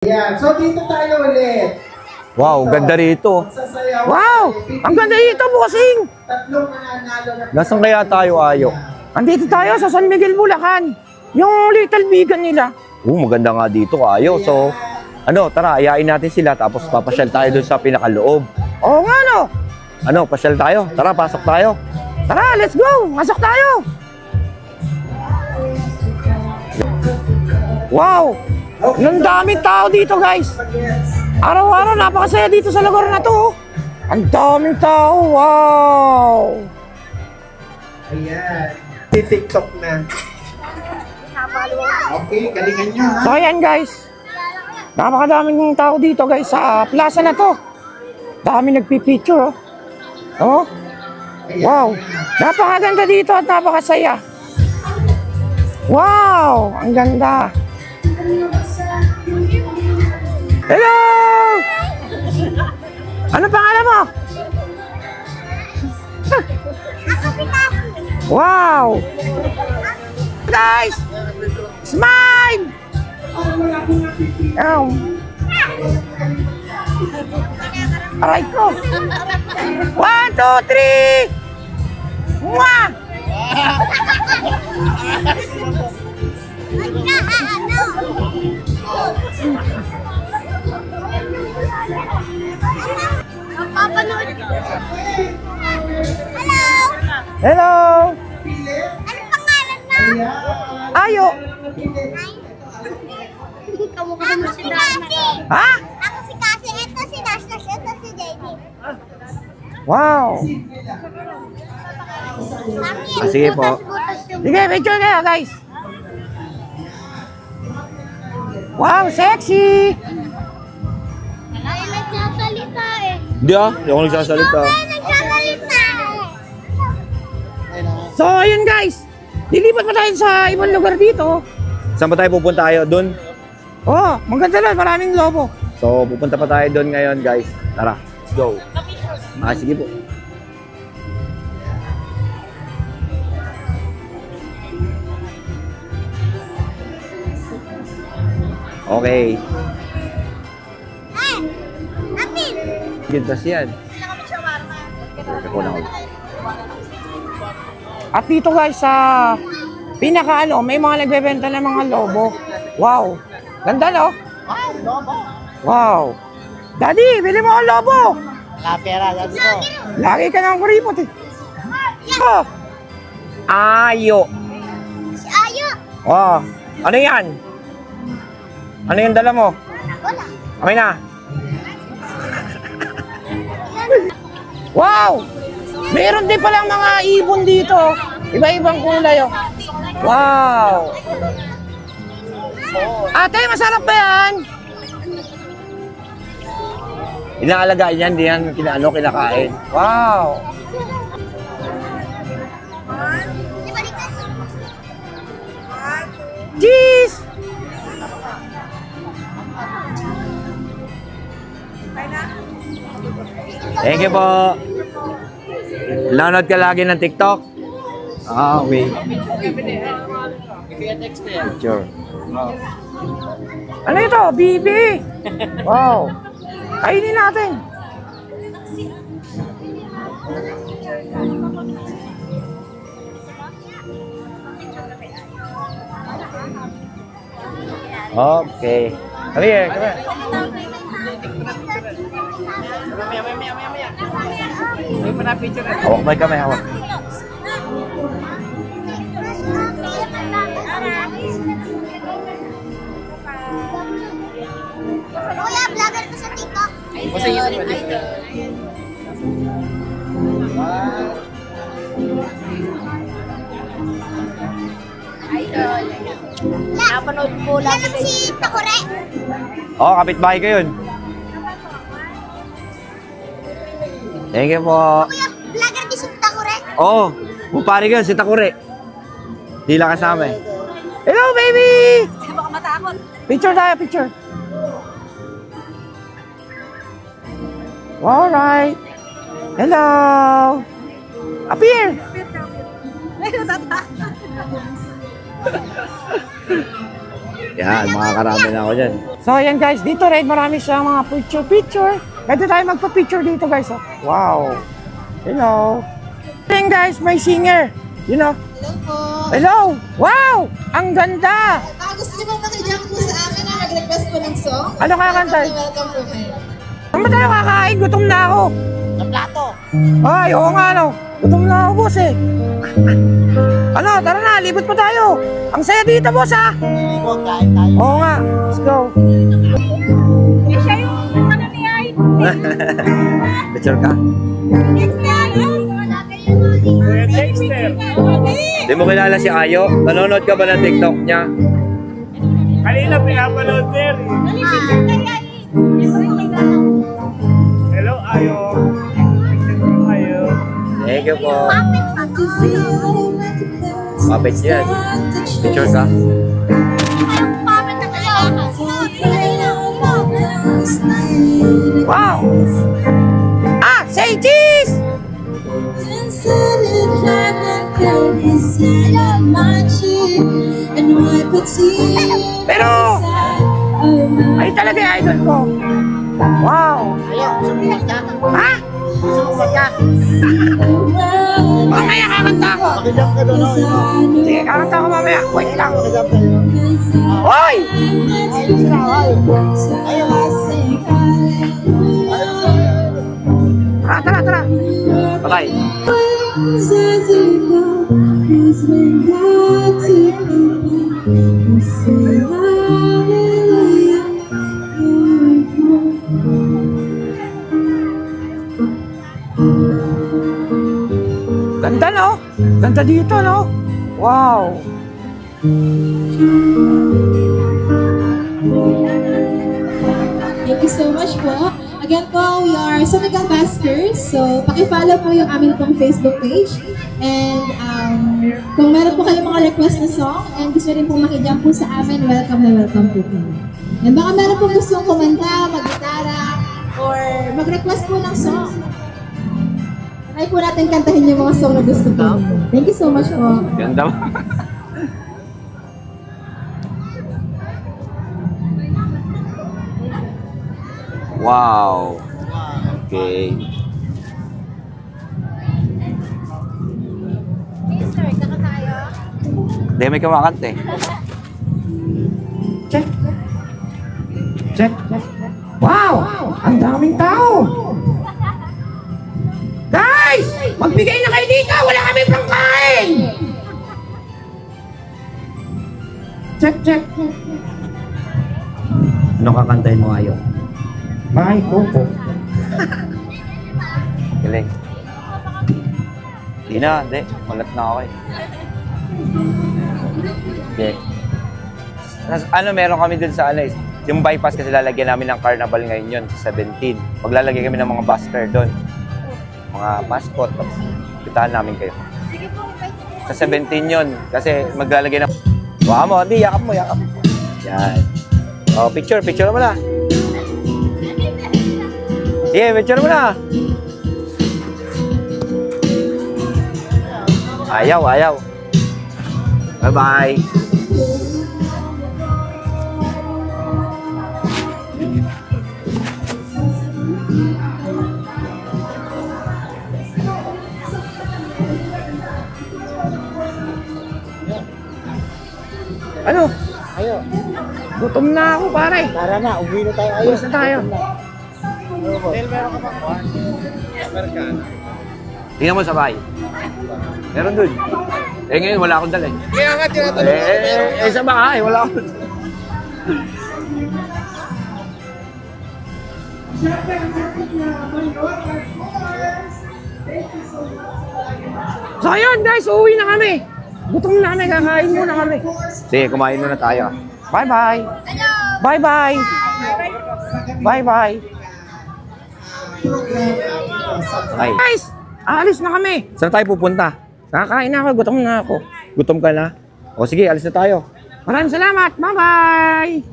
Yan. So, dito tayo ulit. Wow, dito. Ganda rito. Wow! Ang ganda dito, bossing! Tatlong mananalo na... Nasaan kaya tayo, Ayo? Andito tayo sa San Miguel, Bulacan. Yung Little Vegan nila. Maganda nga dito, Ayo. So, tara, ayain natin sila tapos papasyal tayo dun sa pinakaloob. Oo nga, no? Pasyal tayo. Tara, pasok tayo. Tara, let's go! Pasok tayo! Wow! Ang daming tao dito, guys. Araw-araw, napakasaya dito sa lugar na to. Ang daming tao. Wow! Ayan. Si TikTok na. Okay, galingan nyo, ha? So, ayan, guys. Napakadaming tao dito, guys, sa plaza na to. Dami nagpipicture, oh. Oh. Wow! Napakaganda dito at napakasaya. Wow! Ang ganda. Hello! Ano pangalan mo? Wow! Guys! Smile! Aray ko! 1, 2, 3! Mwah! Hello! Hello! Ano pangalan mo? Ayo! Ako si Cassie! Ha? Ako si Cassie, ito si Nash, ito si Jamie. Wow! Sige po. Sige, picture kayo, guys. Wow, sexy! Ay, nagsasalita eh. Hindi ako nagsasalita. Ay, nagsasalita eh. So, ayun guys. Lilipat pa tayo sa ibang lugar dito. Saan ba tayo pupunta tayo? Doon? Maganda lang. Maraming lobo. So, pupunta pa tayo doon ngayon, guys. Tara, let's go. Sige po. Okay. Ay, Napin! Gintas yan. At dito guys, sa pinaka may mga nagbebenta ng mga lobo. Wow. Ganda, no? Wow. Daddy, bili mo ang lobo. Kapera, that's ko. Lagi ka nang kuripot eh. Oh. Ayo. Si Ayo! Wow. Ano yan? Ano yung dala mo? Wala. Okay na. Wow! Meron din palang mga ibon dito. Iba-ibang kulay, oh. Wow! Ate, masarap ba yan? Inaalagaan yan, di yan kinakain. Wow! Cheese! Thank you po. Nanonood ka lagi ng TikTok? Okay. Picture. Ano ito? Bibi! Wow! Kainin natin! Okay. Come here, come here. Hawak ba kami, hawak? Kuya, vlogger ko sa TikTok. Napanood po Yan ang si Takore. Kapitbahay ko yun. Thank you po. Kuya, vlogger din si Takore. Pupari ka, si Takure. Hila kasama eh. Hello, baby! Baka matakot. Picture tayo, picture. Alright. Hello! Appear! Yan, makakarami na ako dyan. So, ayan guys, dito rin marami siyang mga picture. Pwede tayo magpa-picture dito guys. Oh. Wow. Hello. Ayan guys, may singer. You know? Hello po. Hello. Wow! Ang ganda! Gusto niyo bang makijak po sa amin na mag-request po ng song? Ano kakanta? Welcome po kayo. Saan ba tayo kakain? Gutom na ako. Sa plato. Ay, oo nga no. Gutom na ako, boss eh. Ano, tara na, libot pa tayo. Ang saya dito, boss ha. Libog, kain tayo. Oo nga, let's go. Siya yung ano ni Ay. Picture ka? Next na yun. Di mo kilala si Ayo? Nanonood ka ba ng TikTok niya? Kanina pinapanood niya rin. Picture na yan. Hello, Ayo. Ayo. Thank you po. Mapit yan. Picture ka? Wow! Ah, say cheese! Pero, ay talaga yung idol ko. Wow! Ayaw, sumulat ka. Ha? Sumulat ka. Mamaya kakanta ako. Makijak ka doon. Sige, kakanta ako mamaya. Wait lang. Makijak ka doon. Hoy! Ayaw sila, ayaw. Ayaw. Tara. Patay. Ganda no? Ganda dito no? Wow! Thank you so much po. Again po, we are Summit Ambassadors. So, paki-follow po yung aming pong Facebook page. And kung meron po kayong mga request na song and gusto rin po makijump po sa amin, welcome na welcome po kayo. And baka meron po gustong kumanta, mag-gitara, or mag-request po ng song. Try po natin kantahin yung mga song na gusto po. Thank you so much po. Ganda mo. Wow. Okay. Start na tayo. Hindi, may kumakanta eh. Check. Wow! Ang daming tao! Guys! Magbigay na kayo dito! Wala kami pangkain! Check. Ano kakantahin mo ayo? Bye, Coco. Galing. Hindi na, hindi. Malat na ako eh. Okay. Ano, meron kami dun sa ano, yung bypass kasi lalagyan namin ng carnival ngayon yun, sa 17. Maglalagay kami ng mga busker doon. Mga mascot. Kitahan namin kayo. Sa 17 yun, kasi maglalagay ng... Baka mo, hindi, yakap mo. Yan. Oh, picture mo na. Sige, picture mo na. Ayaw. Bye-bye. Ano? Ayaw. Gutom na ako, pare. Tara na, uwi na tayo. Ayaw. Uwi na tayo. Del, meron ka ba? Tingnan mo sa bahay. Meron dun. Eh ngayon, wala akong dala eh. Kaya nga, tinatanong. Sa bahay, wala akong So ayun guys, uuwi na kami. Gutom na kami, kakain muna kami. Sige, kumain muna tayo. Bye-bye. Hello. Bye-bye. Bye-bye. Bye. Guys, alis na kami. Saan tayo pupunta? Nakakain na ako, gutom na ako. Gutom ka na? O sige, alis na tayo. Maraming salamat. Bye-bye.